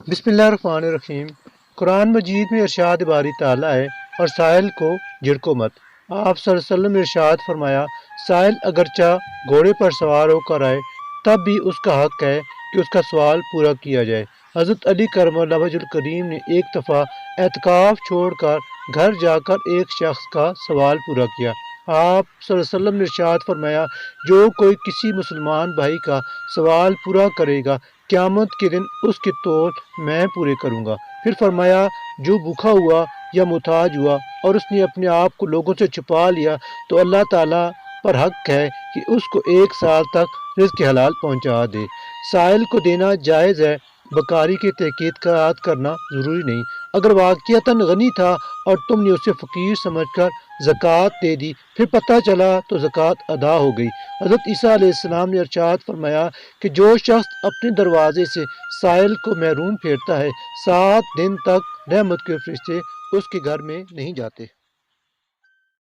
بسم اللہ الرحمن الرحیم۔ قرآن مجید میں ارشاد باری تعالیٰ ہے اور سائل کو جھڑکو مت۔ آپ صلی اللہ علیہ وسلم نے ارشاد فرمایا، سائل اگرچہ گھوڑے پر سوار ہو کر آئے تب بھی اس کا حق ہے کہ اس کا سوال پورا کیا جائے۔ حضرت علی کرم اللہ وجہ الکریم نے ایک دفعہ اعتکاف چھوڑ کر گھر جا کر ایک شخص کا سوال پورا کیا۔ آپ صلی اللہ علیہ وسلم نے ارشاد فرمایا، جو کوئی کسی مسلمان بھائی کا سوال پورا کرے گا قیامت کے دن اس کے تول میں پورے کروں گا۔ پھر فرمایا، جو بھوکا ہوا یا محتاج ہوا اور اس نے اپنے آپ کو لوگوں سے چھپا لیا تو اللہ تعالیٰ پر حق ہے کہ اس کو 1 سال تک رزق حلال پہنچا دے۔ سائل کو دینا جائز ہے، بکاری کی تحقیقات کرنا ضروری نہیں۔ اگر واقعتاً غنی تھا اور تم نے اسے فقیر سمجھ کر زکوٰۃ دے دی، پھر پتہ چلا تو زکوٰۃ ادا ہو گئی۔ حضرت عیسیٰ علیہ السلام نے ارشاد فرمایا کہ جو شخص اپنے دروازے سے سائل کو محروم پھیرتا ہے 7 دن تک رحمت کے فرشتے اس کے گھر میں نہیں جاتے۔